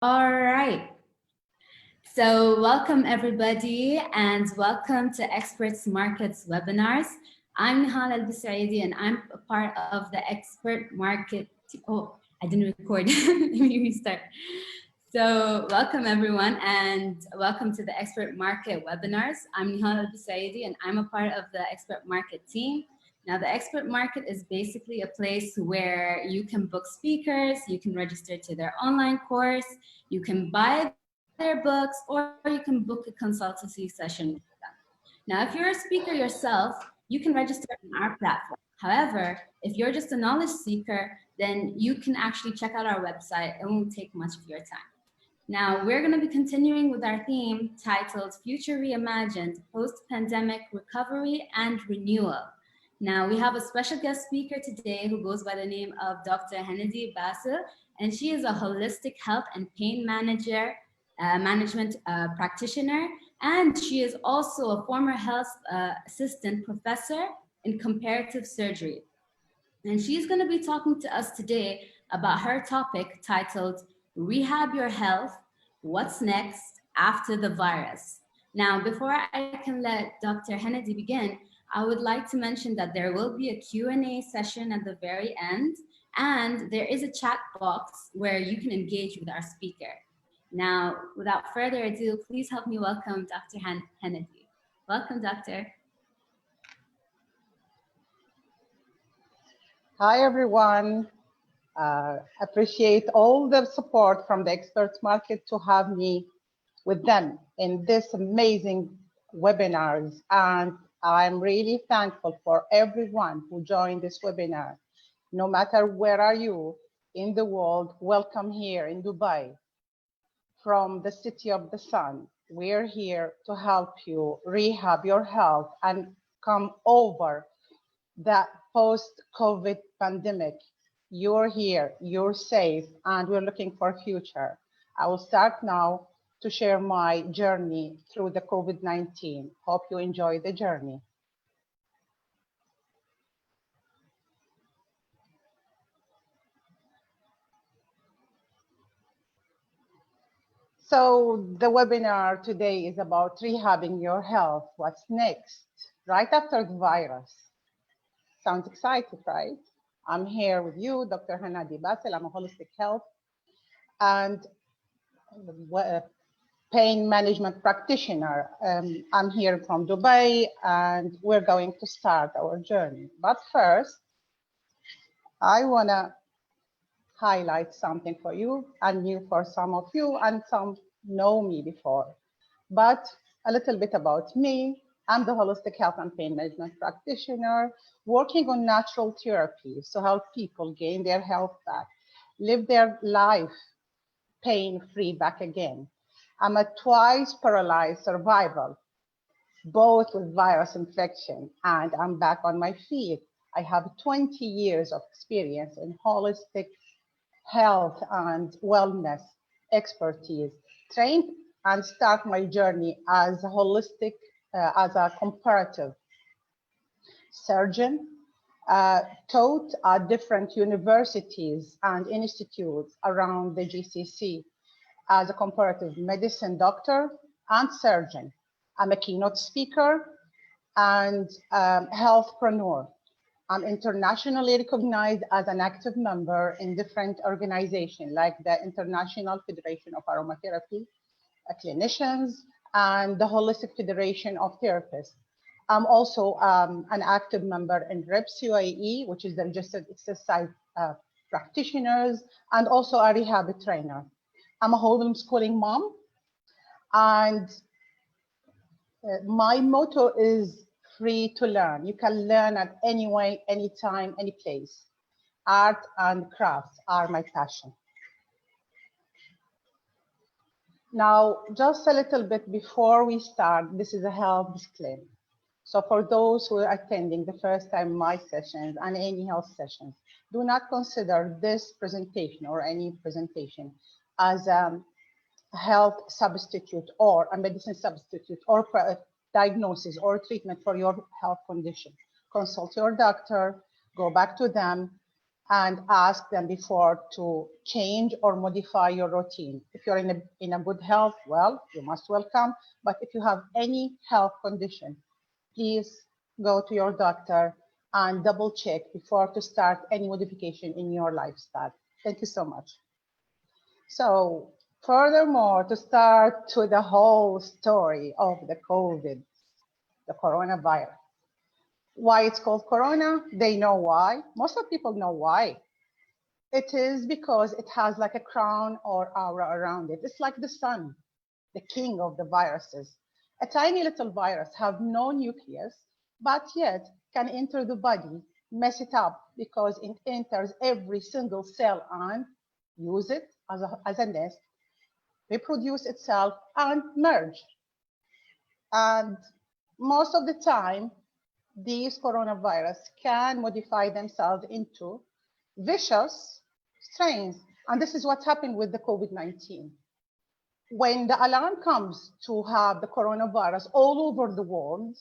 All right. So welcome everybody and welcome to Experts Markets webinars. I'm Nihal Al-Busaidi and I'm a part of the Expert Market. Oh, I didn't record. Let me restart. So welcome everyone and welcome to the Expert Market webinars. I'm Nihal Al-Busaidi and I'm a part of the Expert Market team. Now the Expert Market is basically a place where you can book speakers, you can register to their online course, you can buy their books, or you can book a consultancy session with them. Now, if you're a speaker yourself, you can register on our platform. However, if you're just a knowledge seeker, then you can actually check out our website. It won't take much of your time. Now, we're going to be continuing with our theme titled Future Reimagined, Post-Pandemic Recovery and Renewal. Now, we have a special guest speaker today who goes by the name of Dr. Hennedy Basil, and she is a holistic health and pain management practitioner, and she is also a former health assistant professor in comparative surgery. And she's going to be talking to us today about her topic titled Rehab Your Health, What's Next After the Virus. Now, before I can let Dr. Hennedy begin, I would like to mention that there will be a Q&A session at the very end, and there is a chat box where you can engage with our speaker. Now, without further ado, please help me welcome Dr. Hennedy. Welcome, Doctor. Hi, everyone. Appreciate all the support from the Experts Market to have me with them in this amazing webinars. And I'm really thankful for everyone who joined this webinar. No matter where are you in the world, welcome here in Dubai. From the City of the Sun, we're here to help you rehab your health and come over that post-COVID pandemic. You're here, you're safe, and we're looking for a future. I will start now to share my journey through the COVID-19. Hope you enjoy the journey. So the webinar today is about rehabbing your health. What's next? Right after the virus. Sounds exciting, right? I'm here with you, Dr. Hennedy Basil. I'm a holistic health and pain management practitioner. I'm here from Dubai and we're going to start our journey. But first, I wanna highlight something for you and new for some of you, and some know me before. But a little bit about me. I'm the holistic health and pain management practitioner working on natural therapies to help people gain their health back, live their life pain-free back again. I'm a twice paralyzed survivor, both with virus infection, and I'm back on my feet. I have 20 years of experience in holistic health and wellness expertise, trained and start my journey as a holistic, as a comparative surgeon, taught at different universities and institutes around the GCC as a comparative medicine doctor and surgeon. I'm a keynote speaker and healthpreneur. I'm internationally recognized as an active member in different organizations like the International Federation of Aromatherapy Clinicians and the Holistic Federation of Therapists. I'm also an active member in REPS UAE, which is the registered exercise practitioners, and also a rehab trainer. I'm a homeschooling mom, and my motto is free to learn. You can learn at any way, anytime, any place. Art and crafts are my passion. Now, just a little bit before we start, this is a health disclaimer. So for those who are attending the first time my sessions and any health sessions, do not consider this presentation or any presentation as a health substitute or a medicine substitute or diagnosis or treatment for your health condition. Consult your doctor, go back to them, and ask them before to change or modify your routine. If you're in a good health, well, you must welcome. But if you have any health condition, please go to your doctor and double check before to start any modification in your lifestyle. Thank you so much. So furthermore, to start with the whole story of the COVID, the coronavirus. Why it's called corona? They know why. Most of people know why. It is because it has like a crown or aura around it. It's like the sun, the king of the viruses. A tiny little virus have no nucleus, but yet can enter the body, mess it up because it enters every single cell and use it as a nest, reproduce itself and merge. And most of the time, these coronavirus can modify themselves into vicious strains. And this is what happened with the COVID-19. When the alarm comes to have the coronavirus all over the world,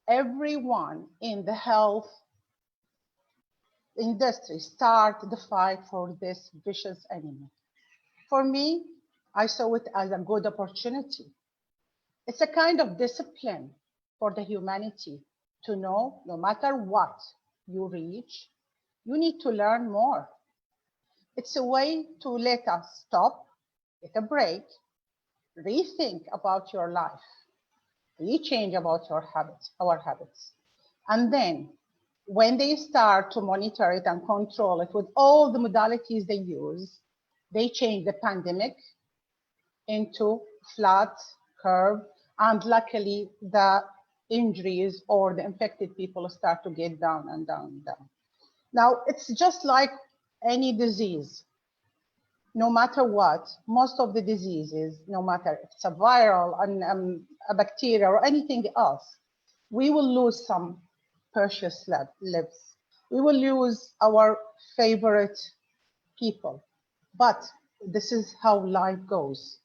everyone in the health industry start the fight for this vicious enemy. For me, I saw it as a good opportunity. It's a kind of discipline for the humanity to know no matter what you reach, you need to learn more. It's a way to let us stop, take a break, rethink about your life, rechange about your habits, our habits. And then when they start to monitor it and control it with all the modalities they use, they change the pandemic into flat curve. And luckily the injuries or the infected people start to get down and down and down. Now, it's just like any disease. No matter what, most of the diseases, no matter if it's a viral, a bacteria, or anything else, we will lose some precious lives. We will lose our favorite people. But this is how life goes.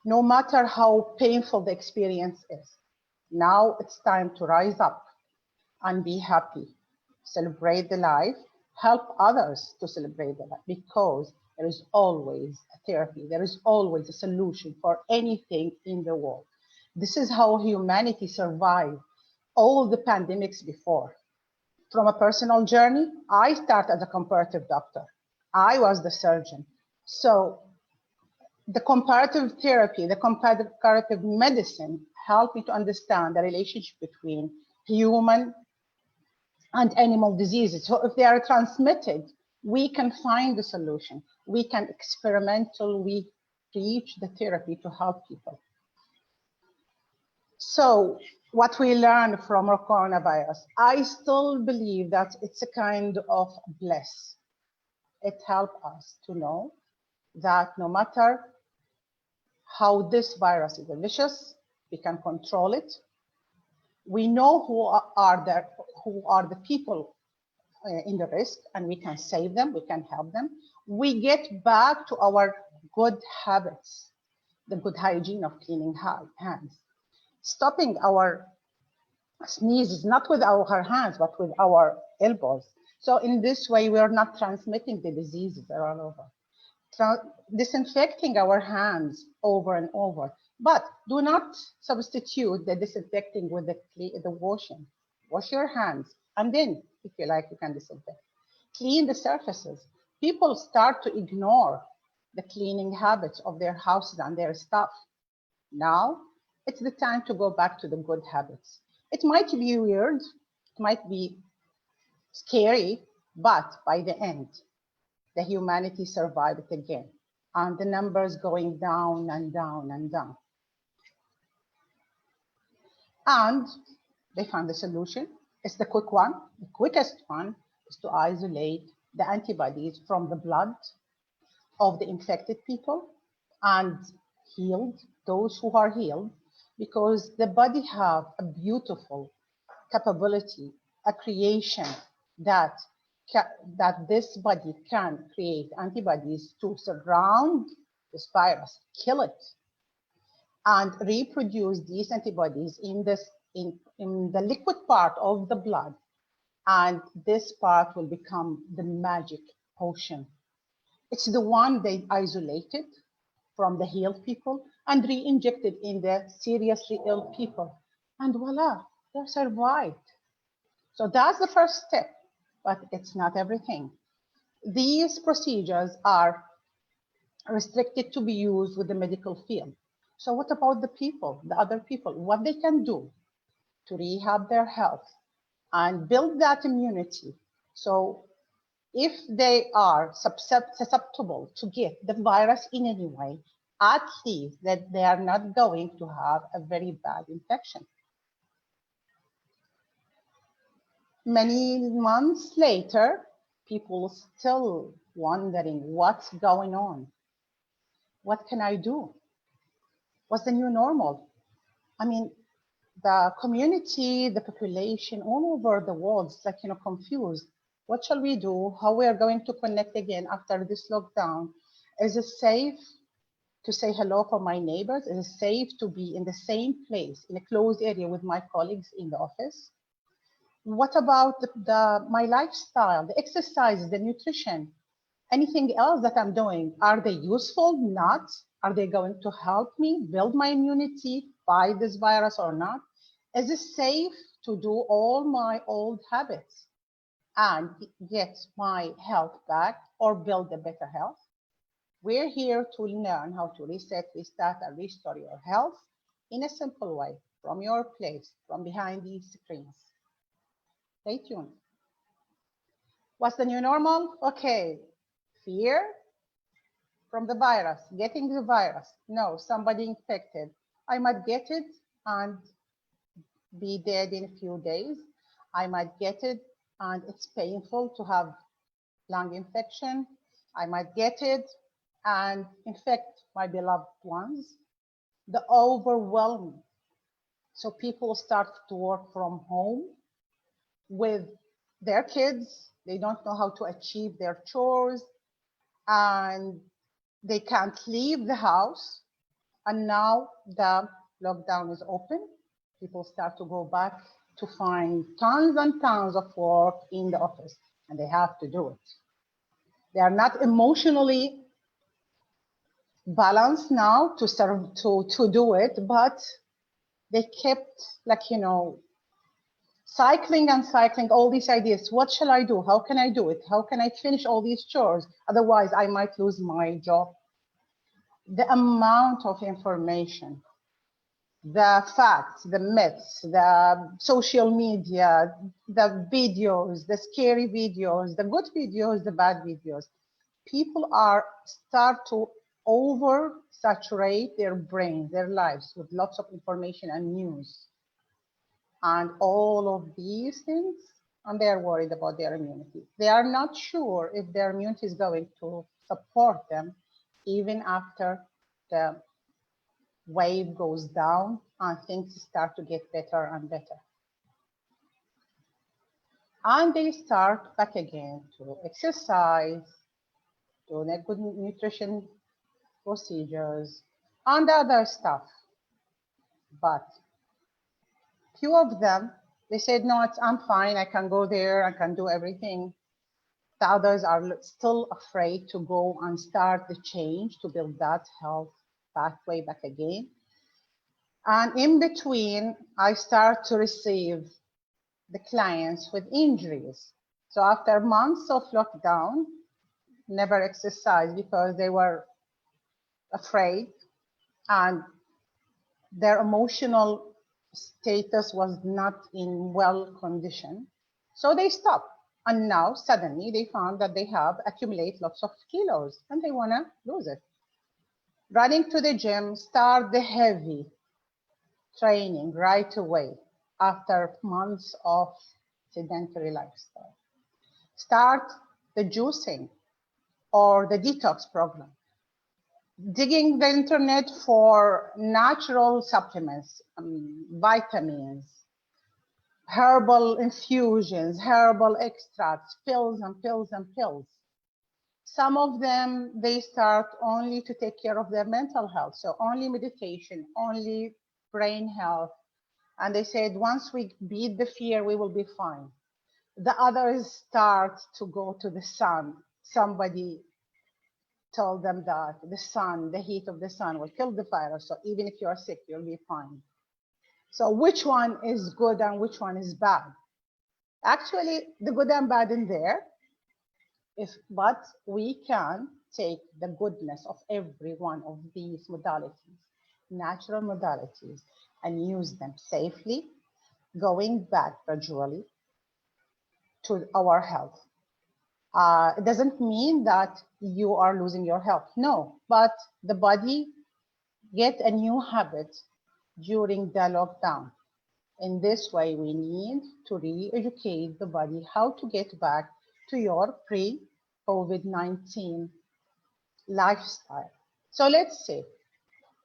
No matter how painful the experience is, now it's time to rise up and be happy, celebrate the life, help others to celebrate the life, because there is always a therapy, there is always a solution for anything in the world. This is how humanity survived all the pandemics before. From a personal journey, I started as a comparative doctor. I was the surgeon. So the comparative therapy, the comparative medicine helped me to understand the relationship between human and animal diseases. So if they are transmitted, we can find the solution. We can experimentally reach the therapy to help people. So what we learned from our coronavirus, I still believe that it's a kind of bliss. It helped us to know that no matter how this virus is vicious, we can control it. We know who are the people in the risk, and we can save them, we can help them. We get back to our good habits, the good hygiene of cleaning hands, stopping our sneezes, not with our hands, but with our elbows. So in this way, we are not transmitting the diseases all over. Disinfecting our hands over and over, but do not substitute the disinfecting with the washing. Wash your hands, and then, if you like, you can disinfect. Clean the surfaces. People start to ignore the cleaning habits of their houses and their stuff. Now, it's the time to go back to the good habits. It might be weird, it might be scary, but by the end, the humanity survived it again, and the numbers going down and down and down. And they found the solution. It's the quick one. The quickest one is to isolate the antibodies from the blood of the infected people and healed, those who are healed, because the body have a beautiful capability, a creation that this body can create antibodies to surround this virus, kill it, and reproduce these antibodies in the liquid part of the blood And this part will become the magic potion. It's the one they isolated from the healed people and re-injected in the seriously ill people. And voila, they survived. So that's the first step, but it's not everything. These procedures are restricted to be used with the medical field. So what about the people, the other people, what they can do to rehab their health and build that immunity? So if they are susceptible to get the virus in any way, at least that they are not going to have a very bad infection. Many months later, people still wondering what's going on. What can I do? What's the new normal? I mean, the community, the population all over the world is like, confused. What shall we do? How we are going to connect again after this lockdown? Is it safe to say hello for my neighbors? Is it safe to be in the same place, in a closed area with my colleagues in the office? What about my lifestyle, the exercise, the nutrition? Anything else that I'm doing? Are they useful? Not? Are they going to help me build my immunity, fight this virus or not? Is it safe to do all my old habits and get my health back or build a better health? We're here to learn how to reset, restart, and restore your health in a simple way from your place, from behind these screens. Stay tuned. What's the new normal? Okay, fear from the virus, getting the virus. No, somebody infected. I might get it and be dead in a few days. I might get it and it's painful to have lung infection. I might get it and infect my beloved ones. The overwhelm. So people start to work from home with their kids. They don't know how to achieve their chores and they can't leave the house. And now the lockdown is open. People start to go back to find tons and tons of work in the office, and they have to do it. They are not emotionally balanced now to serve to do it, but they kept cycling and cycling all these ideas. What shall I do? How can I do it? How can I finish all these chores? Otherwise, I might lose my job. The amount of information, the facts, the myths, the social media, the videos, the scary videos, the good videos, the bad videos. People start to oversaturate their brain, their lives with lots of information and news. And all of these things, and they are worried about their immunity. They are not sure if their immunity is going to support them even after the wave goes down and things start to get better and better. And they start back again to exercise, doing a good nutrition procedures, and other stuff. But few of them, they said, no, I'm fine. I can go there. I can do everything. The others are still afraid to go and start the change to build that health pathway back again. And in between, I start to receive the clients with injuries. So after months of lockdown, never exercised because they were afraid and their emotional status was not in well condition. So they stopped. And now suddenly they found that they have accumulated lots of kilos and they want to lose it. Running to the gym, start the heavy training right away after months of sedentary lifestyle. Start the juicing or the detox program. Digging the internet for natural supplements, vitamins, herbal infusions, herbal extracts, pills and pills and pills. Some of them, they start only to take care of their mental health. So only meditation, only brain health. And they said, once we beat the fear, we will be fine. The others start to go to the sun. Somebody told them that the sun, the heat of the sun will kill the virus. So even if you're sick, you'll be fine. So which one is good and which one is bad? Actually, the good and bad in there, but we can take the goodness of every one of these modalities, natural modalities, and use them safely, going back gradually to our health. It doesn't mean that you are losing your health, no, but the body get a new habit during the lockdown. In this way, we need to re-educate the body how to get back to your pre-COVID-19 lifestyle. So let's say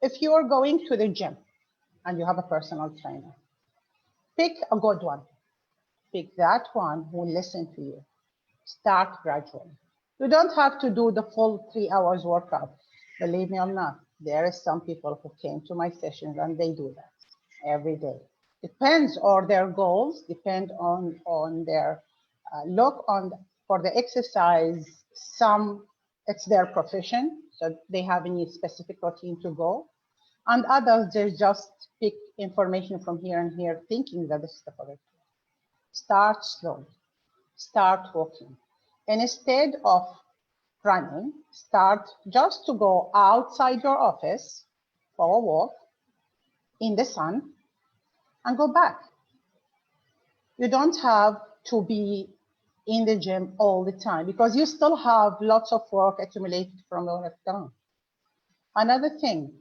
if you are going to the gym and you have a personal trainer, pick a good one. Pick that one who will listen to you. Start gradually. You don't have to do the full 3 hours workout. Believe me or not, there is some people who came to my sessions and they do that every day. Depends on their goals, depend on their look on for the exercise. Some it's their profession, so they have any specific routine to go, and others they just pick information from here and here, thinking that this is the correct way. Start slow, start walking, and instead of running, start just to go outside your office for a walk in the sun and go back. You don't have to be in the gym all the time because you still have lots of work accumulated from the lockdown. Another thing,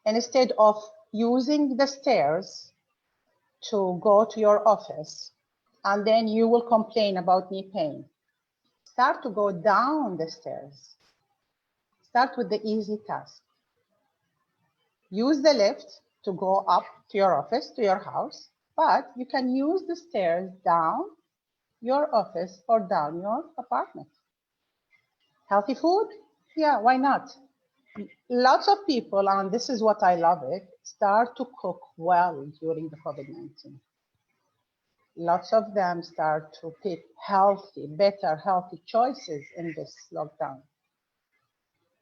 instead of using the stairs to go to your office and then you will complain about knee pain, start to go down the stairs. Start with the easy task. Use the lift to go up to your office, to your house, but you can use the stairs down your office or down your apartment. Healthy food? Yeah, why not? Lots of people, and this is what I love it, start to cook well during the COVID-19. Lots of them start to pick healthy, better healthy choices in this lockdown.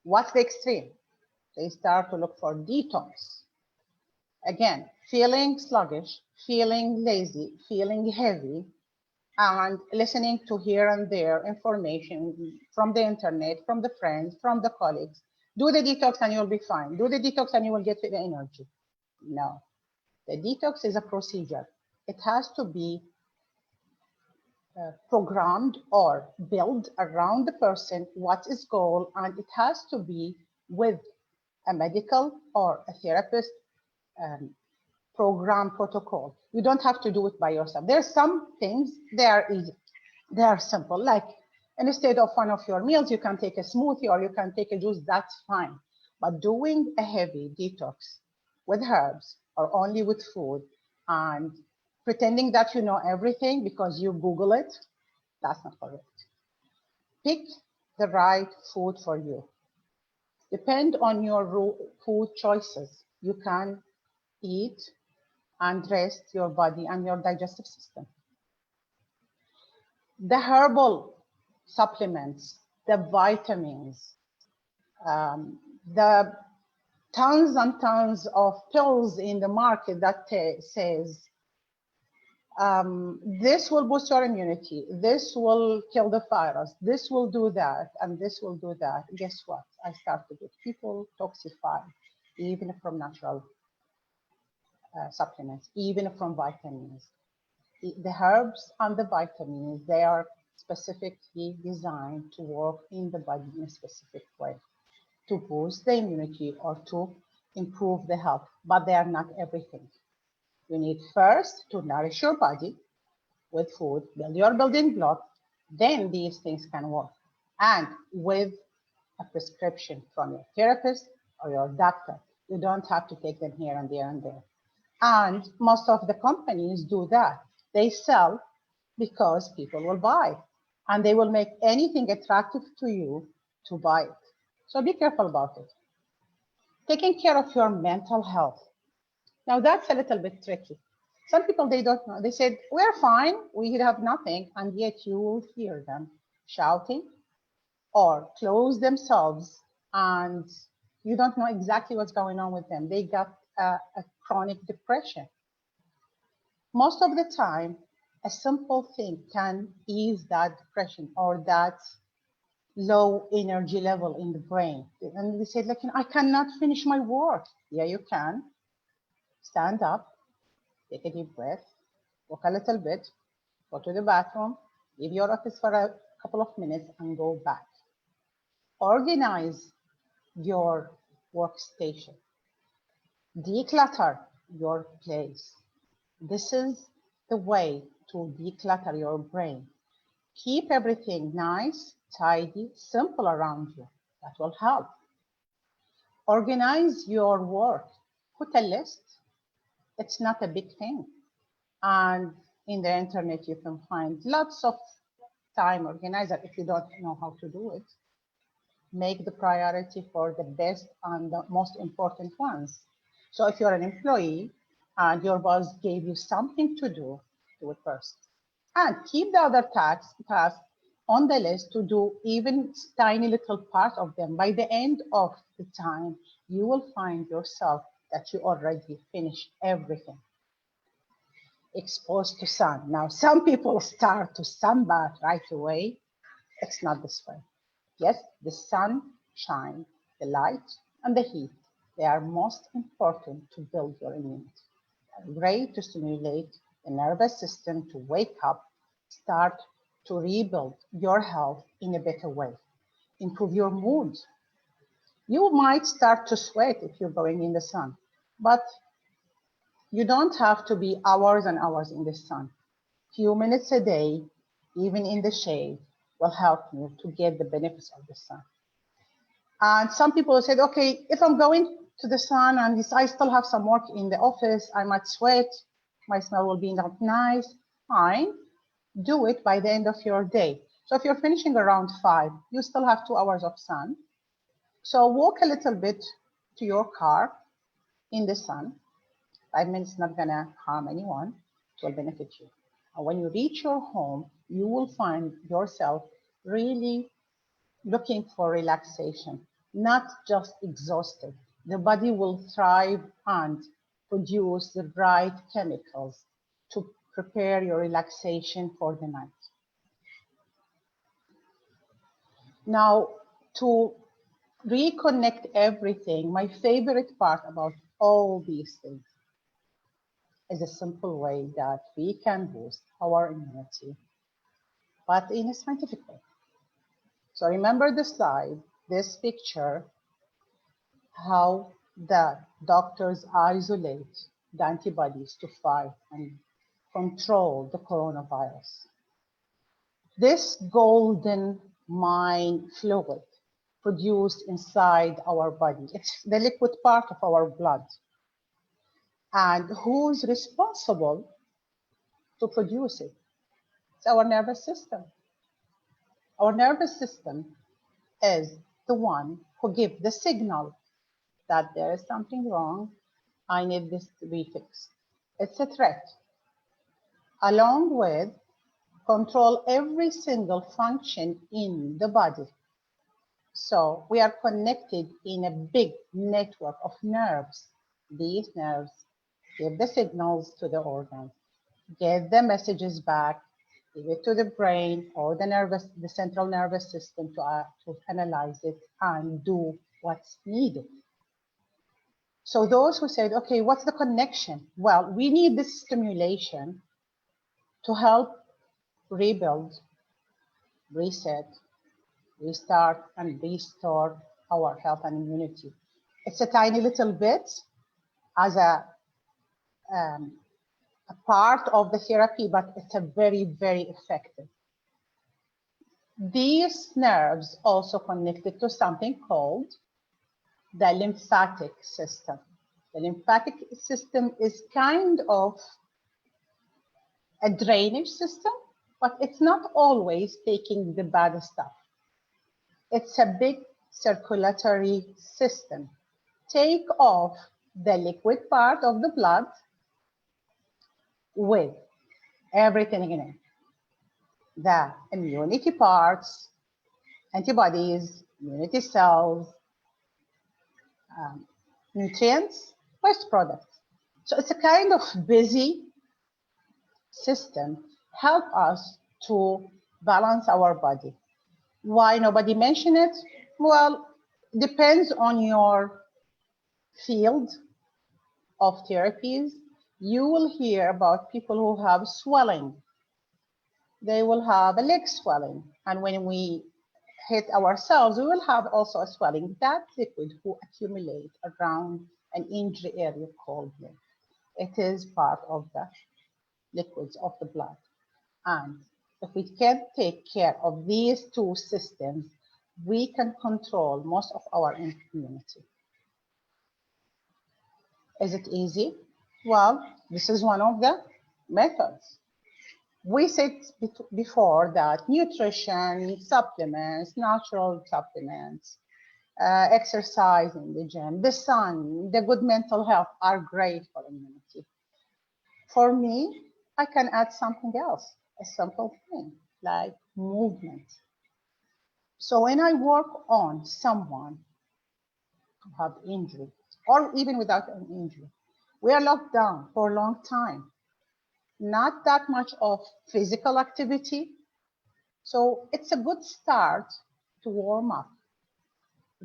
What's the extreme? They start to look for detox. Again, feeling sluggish, feeling lazy, feeling heavy, and listening to here and there information from the internet, from the friends, from the colleagues. Do the detox and you'll be fine. Do the detox and you will get the energy. No, the detox is a procedure. It has to be programmed or built around the person, what is goal, and it has to be with a medical or a therapist program protocol. You don't have to do it by yourself. There's some things, they are easy, they are simple, like instead of one of your meals, you can take a smoothie or you can take a juice, that's fine. But doing a heavy detox with herbs or only with food and pretending that you know everything because you Google it, that's not correct. Pick the right food for you. Depend on your food choices. You can eat and rest your body and your digestive system. The herbal supplements, the vitamins, the tons and tons of pills in the market that says this will boost your immunity, this will kill the virus, this will do that, and this will do that. Guess what? I started with people toxified, even from natural supplements, even from vitamins. The herbs and the vitamins, they are specifically designed to work in the body in a specific way to boost the immunity or to improve the health, but they are not everything. You need first to nourish your body with food, build your building block, then these things can work. And with a prescription from your therapist or your doctor, you don't have to take them here and there and there. And most of the companies do that. They sell because people will buy, and they will make anything attractive to you to buy it. So be careful about it. Taking care of your mental health. Now that's a little bit tricky Some people, they don't know. They said, we're fine, we have nothing, and yet you will hear them shouting or close themselves, and you don't know exactly what's going on with them. They got a chronic depression. Most of the time, a simple thing can ease that depression or that low energy level in the brain. And they said, like, I cannot finish my work. Yeah, you can. Stand up, take a deep breath, walk a little bit, go to the bathroom, leave your office for a couple of minutes and go back. Organize your workstation. Declutter your place. This is the way to declutter your brain. Keep everything nice, tidy, simple around you. That will help. Organize your work. Put a list. It's not a big thing. And in the internet, you can find lots of time organizer if you don't know how to do it. Make the priority for the best and the most important ones. So if you're an employee and your boss gave you something to do it first. And keep the other tasks on the list to do even tiny little part of them. By the end of the time, you will find yourself that you already finished everything. Exposed to sun. Now, some people start to sunbath right away. It's not this way. Yes, the sun shine, the light and the heat, they are most important to build your immunity. They're great to stimulate the nervous system to wake up, start to rebuild your health in a better way, improve your mood. You might start to sweat if you're going in the sun, but you don't have to be hours and hours in the sun. Few minutes a day, even in the shade, will help you to get the benefits of the sun. And some people said, okay, if I'm going to the sun and I still have some work in the office, I might sweat, my smell will be not nice, fine, do it by the end of your day. So if you're finishing around 5, you still have 2 hours of sun. So walk a little bit to your car in the sun. 5 minutes is not gonna harm anyone, it will benefit you. And when you reach your home, you will find yourself really looking for relaxation, not just exhausted. The body will thrive and produce the right chemicals to prepare your relaxation for the night. Now, to reconnect everything, my favorite part about all these things is a simple way that we can boost our immunity, but in a scientific way. So remember the slide, this picture, how the doctors isolate the antibodies to fight and control the coronavirus. This golden mine fluid produced inside our body, it's the liquid part of our blood. And who's responsible to produce it? It's our nervous system. Our nervous system is the one who gives the signal that there is something wrong, I need this to be fixed. It's a threat. Along with control every single function in the body. So we are connected in a big network of nerves. These nerves give the signals to the organs, get the messages back, give it to the brain or the central nervous system to analyze it and do what's needed. So those who said, okay, what's the connection? Well, we need this stimulation to help rebuild, reset, restart, and restore our health and immunity. It's a tiny little bit as a part of the therapy, but it's a very, very effective. These nerves also connected to something called the lymphatic system. The lymphatic system is kind of a drainage system, but it's not always taking the bad stuff. It's a big circulatory system. Take off the liquid part of the blood with everything in it. The immunity parts, antibodies, immunity cells, nutrients, waste products. So it's a kind of busy system, help us to balance our body. Why nobody mention it? Well, depends on your field of therapies. You will hear about people who have swelling. They will have a leg swelling. And when we hit ourselves, we will have also a swelling. That liquid will accumulate around an injury area called lymph. It is part of the liquids of the blood. And if we can take care of these two systems, we can control most of our immunity. Is it easy? Well, this is one of the methods. We said before that nutrition, supplements, natural supplements, exercise in the gym, the sun, the good mental health are great for immunity. For me, I can add something else, a simple thing like movement. So when I work on someone who have injury, or even without an injury, we are locked down for a long time. Not that much of physical activity. So it's a good start to warm up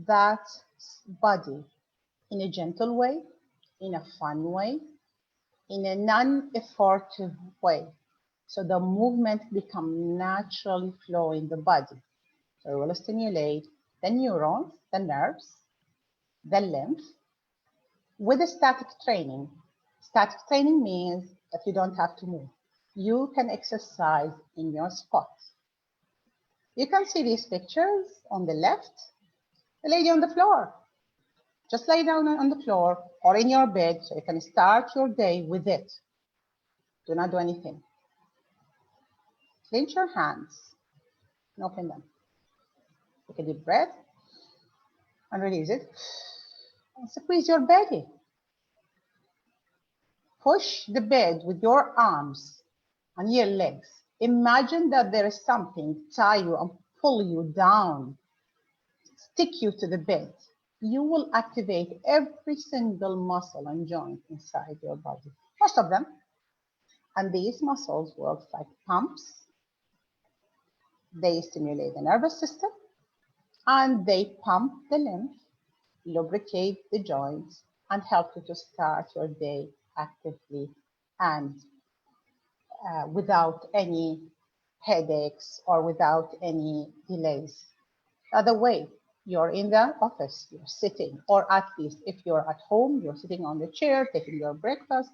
that body in a gentle way, in a fun way, in a non-effortive way. So the movement becomes naturally flow in the body. So it will stimulate the neurons, the nerves, the lymph with a static training. Static training means that you don't have to move. You can exercise in your spot. You can see these pictures on the left, the lady on the floor. Just lay down on the floor or in your bed so you can start your day with it. Do not do anything. Clench your hands and open them. Take a deep breath and release it. And squeeze your belly. Push the bed with your arms and your legs. Imagine that there is something tie you and pull you down, stick you to the bed. You will activate every single muscle and joint inside your body, most of them. And these muscles work like pumps. They stimulate the nervous system and they pump the lymph, lubricate the joints, and help you to start your day actively and without any headaches or without any delays. The other way, you're in the office, you're sitting, or at least if you're at home, you're sitting on the chair, taking your breakfast,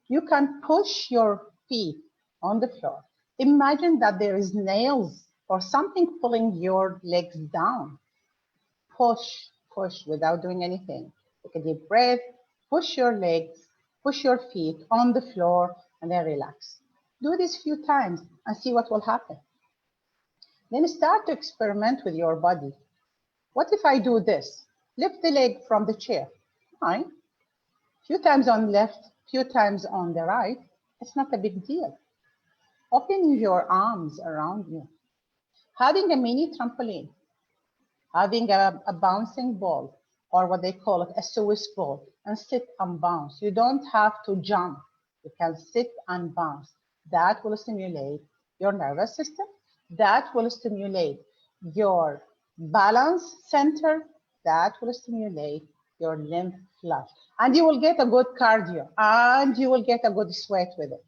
you can push your feet on the floor. Imagine that there is nails or something pulling your legs down. Push, push without doing anything. Take a deep breath, push your legs, push your feet on the floor, and then relax. Do this a few times and see what will happen. Then start to experiment with your body. What if I do this? Lift the leg from the chair. Fine. Few times on left, few times on the right. It's not a big deal. Opening your arms around you. Having a mini trampoline. Having a bouncing ball, or what they call it, a Swiss ball, and sit and bounce. You don't have to jump. You can sit and bounce. That will stimulate your nervous system. That will stimulate your balance center. That will stimulate your lymph flush. And you will get a good cardio, and you will get a good sweat with it.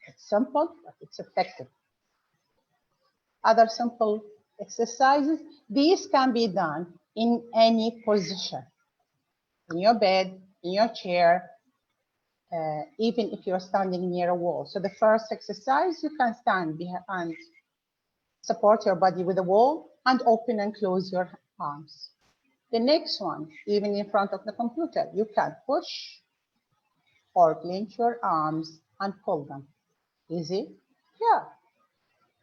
It's simple, but it's effective. Other simple exercises, these can be done in any position. In your bed, in your chair, even if you're standing near a wall. So the first exercise, you can stand behind and support your body with the wall and open and close your arms. The next one, even in front of the computer, you can push or clench your arms and pull them. Easy? Yeah.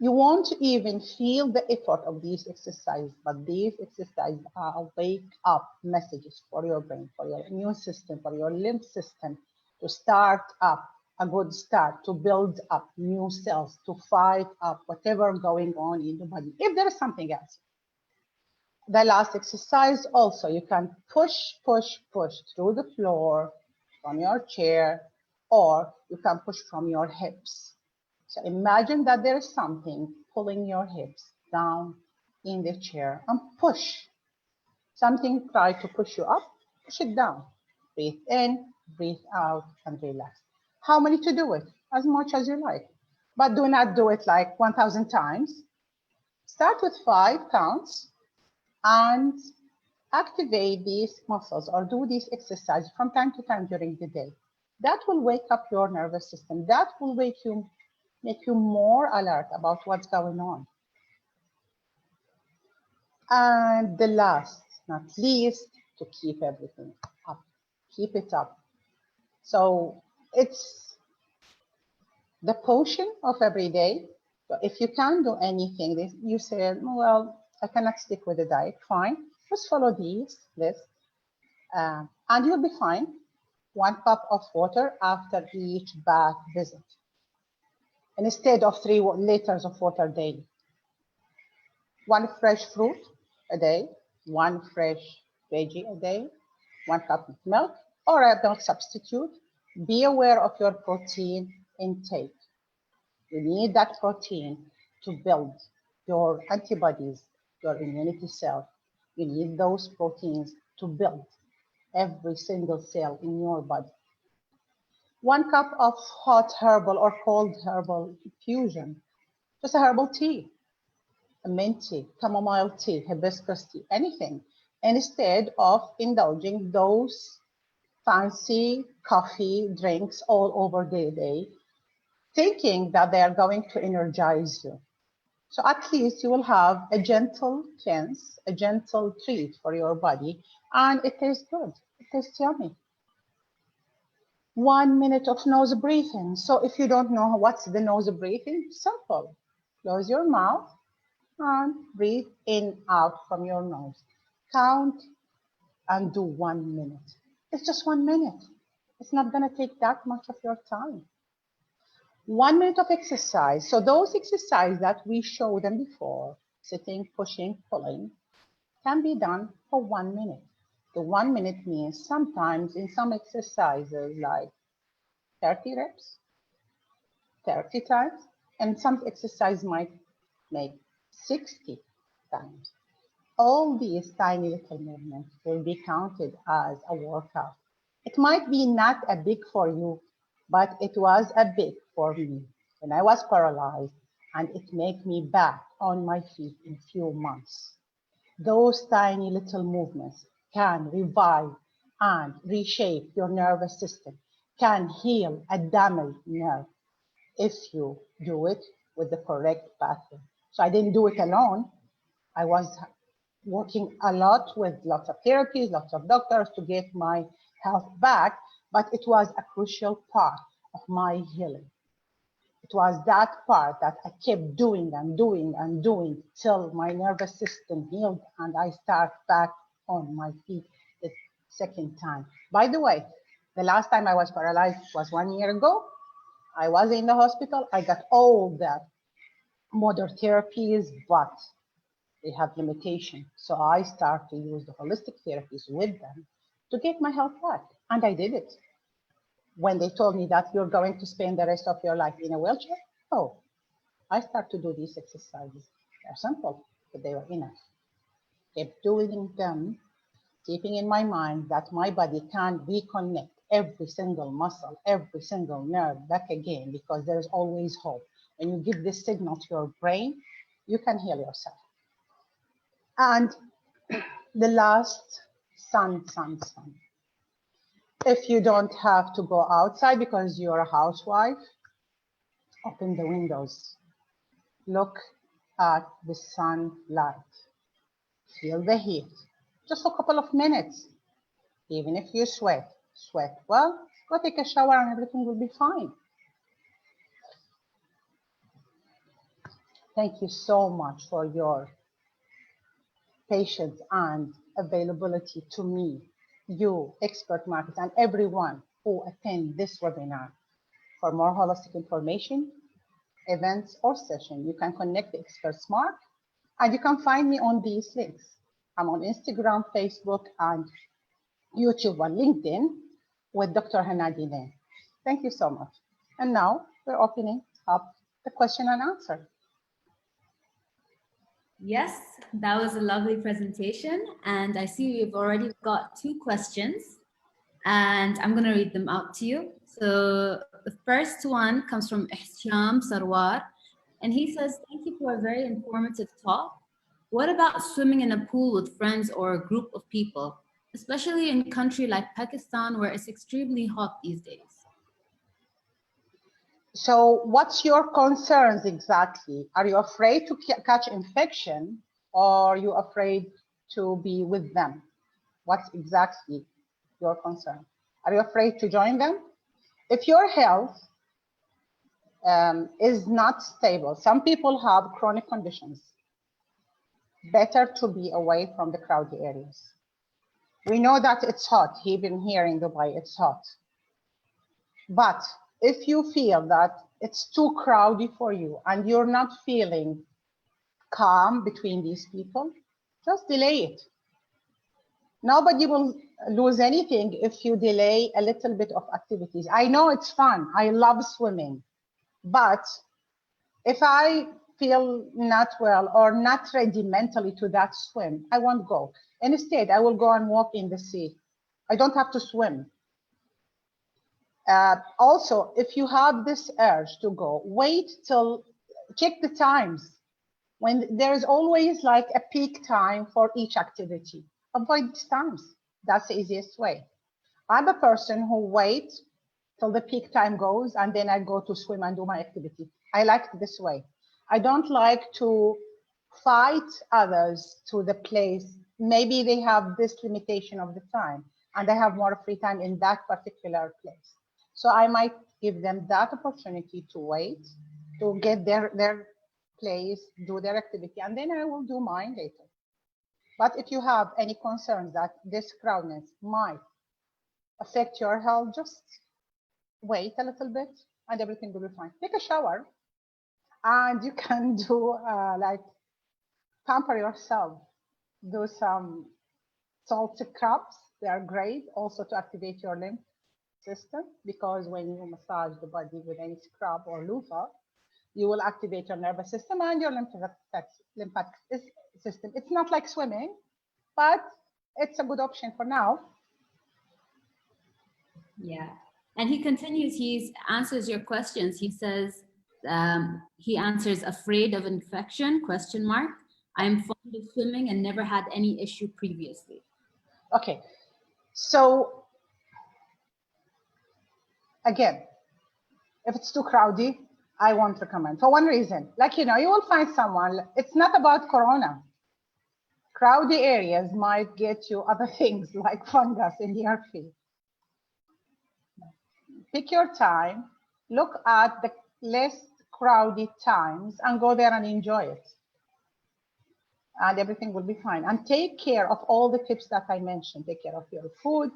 You won't even feel the effort of these exercises, but these exercises are wake up messages for your brain, for your immune system, for your lymph system to start up a good start to build up new cells, to fight up whatever going on in the body, if there is something else. The last exercise also, you can push, push, push through the floor from your chair, or you can push from your hips. So imagine that there is something pulling your hips down in the chair and push. Something try to push you up, push it down. Breathe in, breathe out, and relax. How many to do it? As much as you like. But do not do it like 1,000 times. Start with 5 counts and activate these muscles or do these exercises from time to time during the day. That will wake up your nervous system. That will make you more alert about what's going on. And the last, not least, to keep everything up. Keep it up. So it's the potion of every day. So if you can't do anything, you say, well, I cannot stick with the diet, fine. Just follow this, and you'll be fine. 1 cup of water after each bath visit, instead of 3 liters of water daily. 1 fresh fruit a day, 1 fresh veggie a day, 1 cup of milk or a milk substitute. Be aware of your protein intake. You need that protein to build your antibodies, your immunity cell. You need those proteins to build every single cell in your body. 1 cup of hot herbal or cold herbal infusion, just a herbal tea, a mint tea, chamomile tea, hibiscus tea, anything, instead of indulging those fancy coffee drinks all over the day, thinking that they are going to energize you. So at least you will have a gentle cleanse, a gentle treat for your body, and it tastes good. It tastes yummy. 1 minute of nose breathing. So if you don't know what's the nose breathing, simple. Close your mouth and breathe in, out from your nose. Count and do 1 minute. It's just 1 minute. It's not going to take that much of your time. 1 minute of exercise. So those exercises that we showed them before, sitting, pushing, pulling, can be done for 1 minute. The 1 minute means sometimes in some exercises like 30 reps, 30 times, and some exercise might make 60 times. All these tiny little movements will be counted as a workout. It might be not a big for you, but it was a big for me when I was paralyzed, and it made me back on my feet in a few months. Those tiny little movements can revive and reshape your nervous system, can heal a damaged nerve if you do it with the correct pathway. So I didn't do it alone. I was working a lot with lots of therapies, lots of doctors to get my health back, but it was a crucial part of my healing. It was that part that I kept doing and doing and doing till my nervous system healed and I start back on my feet the second time. By the way, the last time I was paralyzed was 1 year ago. I was in the hospital. I got all the modern therapies, but they have limitations. So I start to use the holistic therapies with them to get my health back. And I did it. When they told me that you're going to spend the rest of your life in a wheelchair, oh, I start to do these exercises. They're simple, but they were enough. Kept doing them, keeping in my mind that my body can reconnect every single muscle, every single nerve back again, because there's always hope. When you give this signal to your brain, you can heal yourself. And the last, sun. If you don't have to go outside because you're a housewife, open the windows. Look at the sunlight. Feel the heat. Just for a couple of minutes. Even if you sweat, well, go take a shower and everything will be fine. Thank you so much for your patience and availability to me, you, expert marketers, and everyone who attend this webinar. For more holistic information, events, or session, you can connect the Experts Mark, and you can find me on these links. I'm on Instagram, Facebook, and YouTube and LinkedIn with Dr. Hanadi Lane. Thank you so much. And now we're opening up the question and answer. Yes, that was a lovely presentation. And I see we've already got 2 questions, and I'm going to read them out to you. So the first one comes from Ihtiam Sarwar, and he says, thank you for a very informative talk. What about swimming in a pool with friends or a group of people, especially in a country like Pakistan where it's extremely hot these days? So what's your concerns exactly? Are you afraid to catch infection, or are you afraid to be with them? What's exactly your concern? Are you afraid to join them? If your health is not stable, some people have chronic conditions, better to be away from the crowded areas. We know that it's hot, even here in Dubai, it's hot. But if you feel that it's too crowded for you and you're not feeling calm between these people, just delay it. Nobody will lose anything if you delay a little bit of activities. I know it's fun. I love swimming. But if I feel not well or not ready mentally to that swim, I won't go. Instead, I will go and walk in the sea. I don't have to swim. Also, if you have this urge to go, wait till, check the times. When there is always like a peak time for each activity. Avoid these times. That's the easiest way. I'm a person who waits till the peak time goes and then I go to swim and do my activity. I like this way. I don't like to fight others to the place. Maybe they have this limitation of the time and I have more free time in that particular place. So I might give them that opportunity to wait, to get their place, do their activity, and then I will do mine later. But if you have any concerns that this crowdness might affect your health, just wait a little bit and everything will be fine. Take a shower and you can do like pamper yourself. Do some salt scrubs. They are great also to activate your lymph system, because when you massage the body with any scrub or loofah, you will activate your nervous system and your lymphatic system. It's not like swimming, but it's a good option for now. Yeah, and he continues, he answers your questions. He says, he answers, afraid of infection, question mark. I'm fond of swimming and never had any issue previously. Okay, so again, if it's too crowded, I won't recommend for one reason. Like, you know, you will find someone, it's not about Corona. Crowded areas might get you other things like fungus in your feet. Pick your time, look at the less crowded times and go there and enjoy it. And everything will be fine. And take care of all the tips that I mentioned. Take care of your food.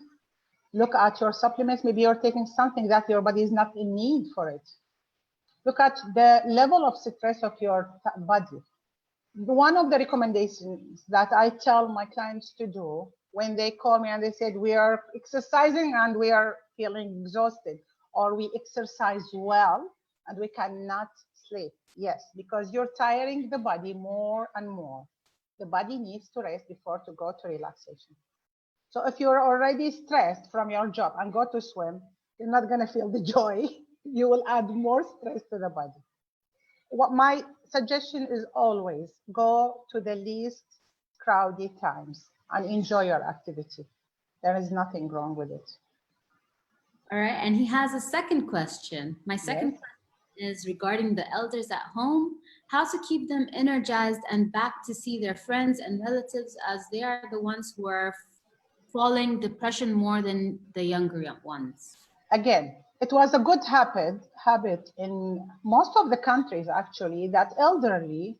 Look at your supplements. Maybe you're taking something that your body is not in need for it. Look at the level of stress of your body. One of the recommendations that I tell my clients to do when they call me and they said, we are exercising and we are feeling exhausted, or we exercise well and we cannot sleep. Yes, because you're tiring the body more and more. The body needs to rest before to go to relaxation. So if you're already stressed from your job and go to swim, you're not going to feel the joy. You will add more stress to the body. What my suggestion is always go to the least crowded times and enjoy your activity. There is nothing wrong with it. All right, and he has a second question. My second question is regarding the elders at home, how to keep them energized and back to see their friends and relatives, as they are the ones who are falling depression more than the younger ones. Again, it was a good habit in most of the countries, actually, that elderly,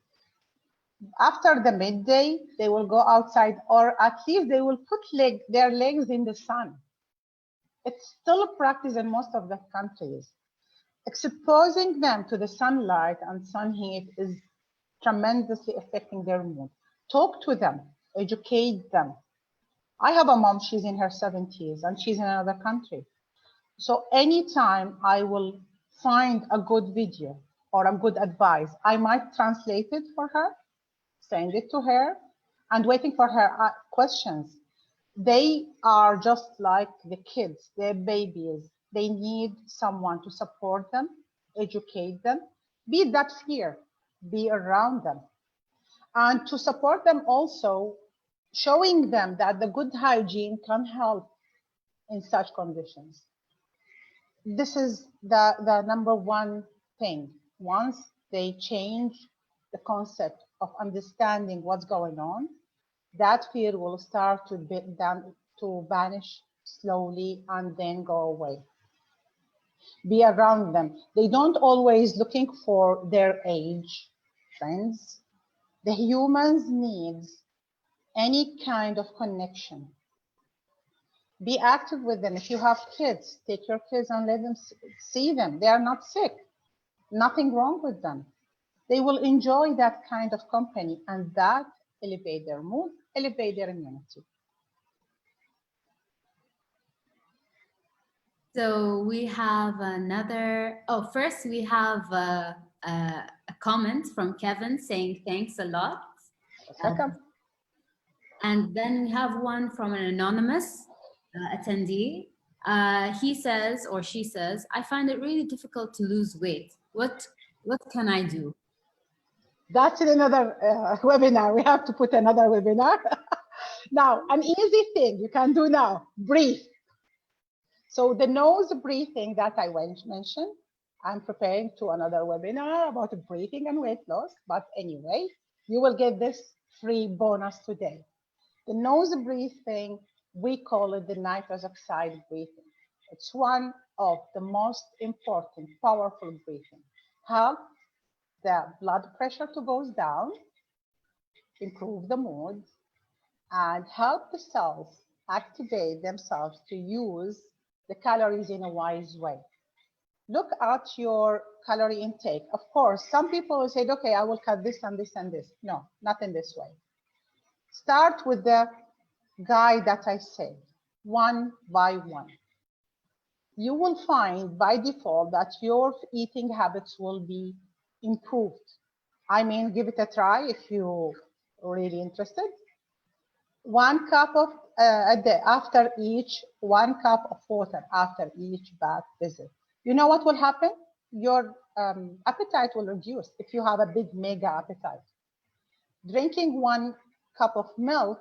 after the midday, they will go outside, or at least they will put their legs in the sun. It's still a practice in most of the countries. exposing them to the sunlight and sun heat is tremendously affecting their mood. Talk to them, educate them. I have a mom, she's in her 70s and she's in another country. So anytime I will find a good video or a good advice, I might translate it for her, send it to her, and waiting for her questions. They are just like the kids, they're babies. They need someone to support them, educate them, be that fear, be around them. And to support them also, showing them that the good hygiene can help in such conditions. This is the number one thing. Once they change the concept of understanding what's going on, that fear will start to vanish slowly and then go away. Be around them. They don't always looking for their age friends. The humans needs any kind of connection. Be active with them. If you have kids, take your kids and let them see them. They are not sick. Nothing wrong with them. They will enjoy that kind of company, and that elevate their mood, elevate their immunity. So we have another, first we have a comment from Kevin saying thanks a lot. Welcome. And then we have one from an anonymous attendee. He says, or she says, I find it really difficult to lose weight. What can I do? That's in another webinar. We have to put another webinar. Now, an easy thing you can do now, breathe. So the nose breathing that I mentioned, I'm preparing to another webinar about breathing and weight loss. But anyway, you will get this free bonus today. The nose breathing, we call it the nitrous oxide breathing. It's one of the most important, powerful breathing. Help the blood pressure to go down, improve the mood, and help the cells activate themselves to use the calories in a wise way. Look at your calorie intake. Of course, some people will say, okay, I will cut this and this and this. No, not in this way. Start with the guide that I said, one by one. You will find by default that your eating habits will be improved. I mean, give it a try if you're really interested. 1 cup of a day after each, 1 cup of water after each bath visit. You know what will happen? Your appetite will reduce if you have a big mega appetite. Drinking 1 cup of milk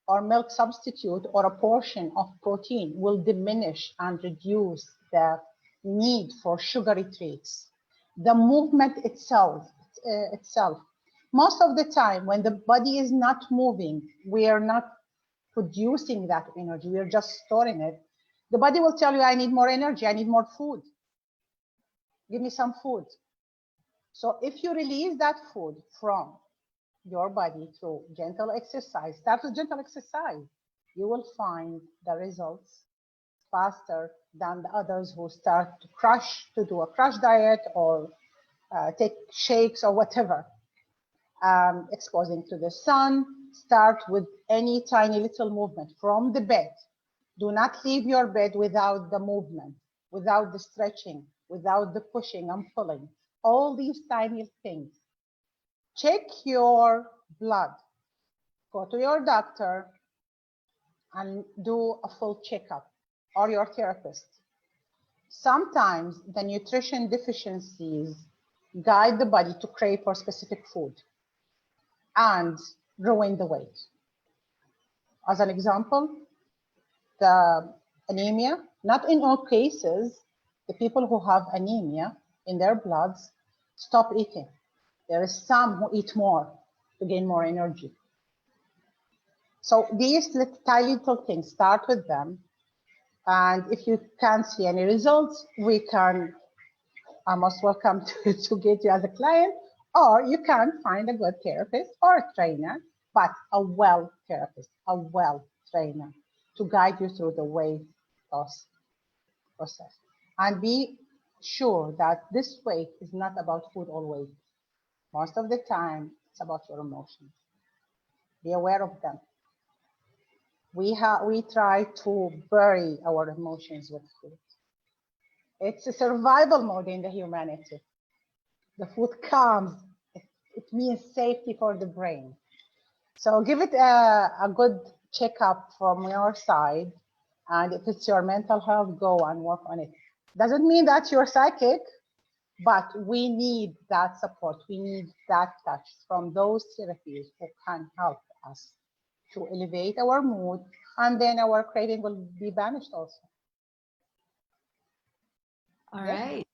or milk substitute or a portion of protein will diminish and reduce the need for sugary treats. The movement itself. Most of the time when the body is not moving, we are not producing that energy, we are just storing it. The body will tell you, I need more energy, I need more food. Give me some food. So if you release that food from your body through gentle exercise, start with gentle exercise, you will find the results faster than the others who start to do a crash diet or take shakes or whatever. Exposing to the sun, start with any tiny little movement from the bed. Do not leave your bed without the movement, without the stretching, without the pushing and pulling. All these tiny things. Check your blood. Go to your doctor and do a full checkup, or your therapist. Sometimes the nutrition deficiencies guide the body to crave for specific food and ruin the weight. As an example, the anemia, not in all cases, the people who have anemia in their bloods stop eating. There is some who eat more to gain more energy. So these tiny little things, start with them. And if you can't see any results, we can, are most welcome to get you as a client, or you can find a good therapist or a trainer, but a well therapist, a well trainer to guide you through the weight loss process. And be sure that this weight is not about food always. Most of the time, it's about your emotions. Be aware of them. We try to bury our emotions with food. It's a survival mode in the humanity. The food comes. It means safety for the brain. So give it a good checkup from your side. And if it's your mental health, go and work on it. Doesn't mean that you're psychic, but we need that support. We need that touch from those therapies who can help us to elevate our mood, and then our craving will be banished also. All right.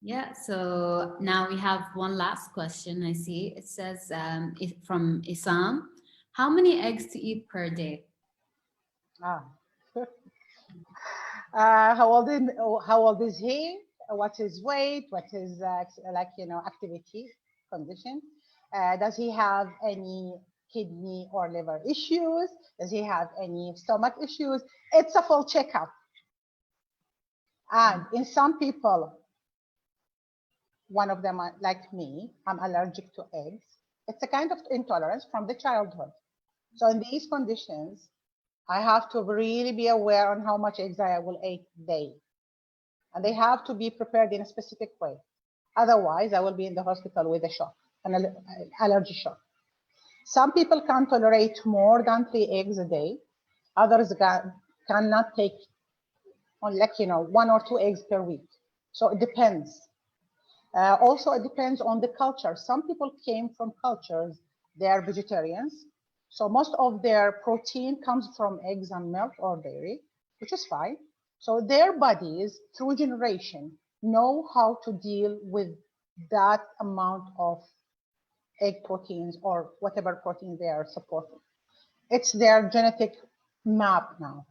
Yeah, so now we have one last question. I see it says from Azzam, how many eggs to eat per day? How old is he? What's his weight? What's his activity condition? Does he have any kidney or liver issues? Does he have any stomach issues? It's a full checkup. And in some people, one of them, like me, I'm allergic to eggs. It's a kind of intolerance from the childhood. So in these conditions, I have to really be aware on how much eggs I will eat a day. And they have to be prepared in a specific way. Otherwise, I will be in the hospital with a shock, an allergy shock. Some people can tolerate more than 3 eggs a day. Others cannot take on 1 or 2 eggs per week. So it depends. Also, it depends on the culture. Some people came from cultures, they are vegetarians. So most of their protein comes from eggs and milk or dairy, which is fine. So their bodies, through generation, know how to deal with that amount of egg proteins or whatever protein they are supporting. It's their genetic map now.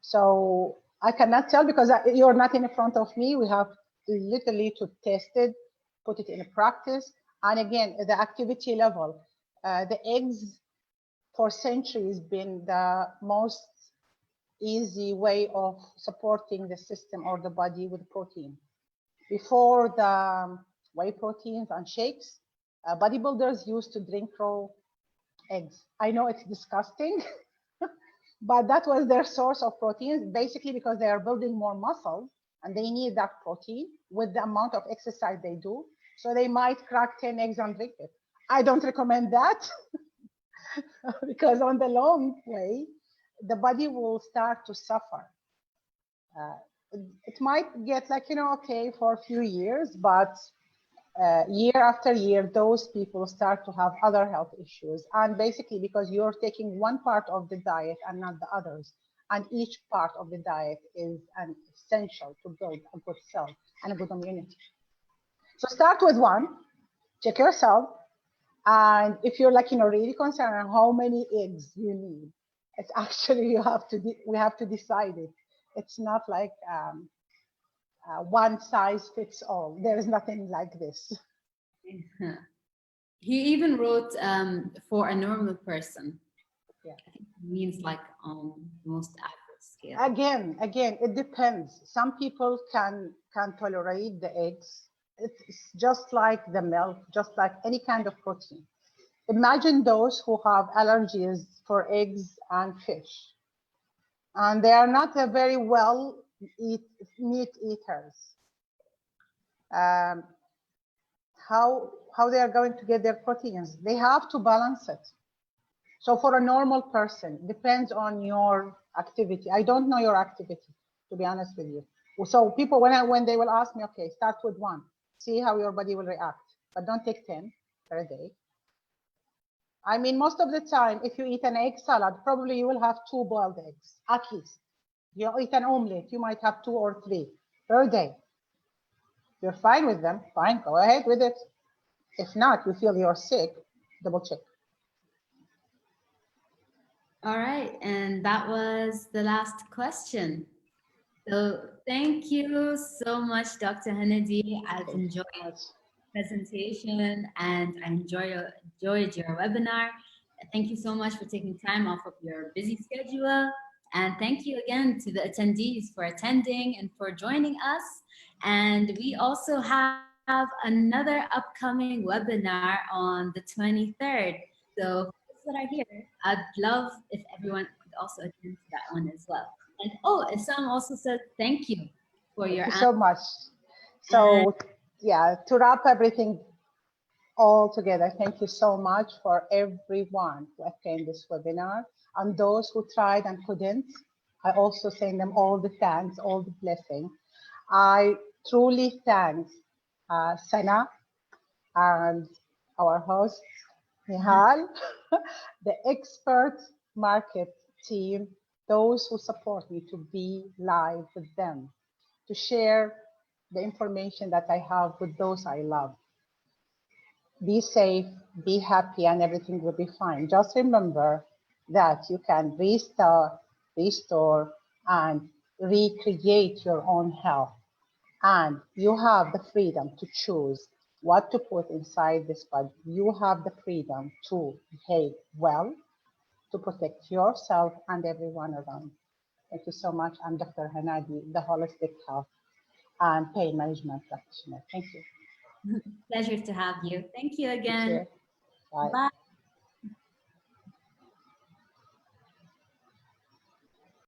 So I cannot tell because you're not in front of me. We have literally to test it, put it in practice. And again, the activity level, the eggs for centuries been the most easy way of supporting the system or the body with protein. Before the whey proteins and shakes, bodybuilders used to drink raw eggs. I know it's disgusting, but that was their source of proteins, basically because they are building more muscles and they need that protein with the amount of exercise they do. So they might crack 10 eggs and drink it. I don't recommend that because on the long way, the body will start to suffer. It might get okay for a few years, but year after year, those people start to have other health issues. And basically because you're taking one part of the diet and not the others. And each part of the diet is an essential to build a good cell and a good immunity. So start with one, check yourself. And if you're really concerned on how many eggs you need, it's actually we have to decide it. It's not like one size fits all. There is nothing like this. He even wrote for a normal person. Yeah. I think it means like on most average scale. Again, it depends. Some people can tolerate the eggs. It's just like the milk, just like any kind of protein. Imagine those who have allergies for eggs and fish, and they are not a very well meat eaters. How they are going to get their proteins? They have to balance it. So for a normal person, depends on your activity. I don't know your activity, to be honest with you. So people, when they will ask me, okay, start with 1, see how your body will react, but don't take 10 per day. I mean, most of the time, if you eat an egg salad, probably you will have 2 boiled eggs, at least. You eat an omelet, you might have 2 or 3 per day. You're fine with them, fine, go ahead with it. If not, you feel you're sick, double check. All right, and that was the last question. So thank you so much, Dr. Hanadi. I've enjoyed the presentation and I enjoyed your webinar. Thank you so much for taking time off of your busy schedule. And thank you again to the attendees for attending and for joining us. And we also have another upcoming webinar on the 23rd. So for those that are here, I'd love if everyone could also attend to that one as well. And oh, Azzam also said thank you for Thank your you answer. so much. So yeah, to wrap everything all together, thank you so much for everyone who attended this webinar, and those who tried and couldn't. I also send them all the thanks, all the blessing. I truly thank Sana and our host, Nihal, the expert market team, those who support me to be live with them, to share the information that I have with those I love. Be safe, be happy, and everything will be fine. Just remember that you can restart, restore, and recreate your own health. And you have the freedom to choose what to put inside this body. You have the freedom to behave well, to protect yourself and everyone around. Thank you so much. I'm Dr. Hanadi, the Holistic Health and Pain Management Practitioner. Thank you. Pleasure to have you. Thank you Thank again. you. Bye. Bye.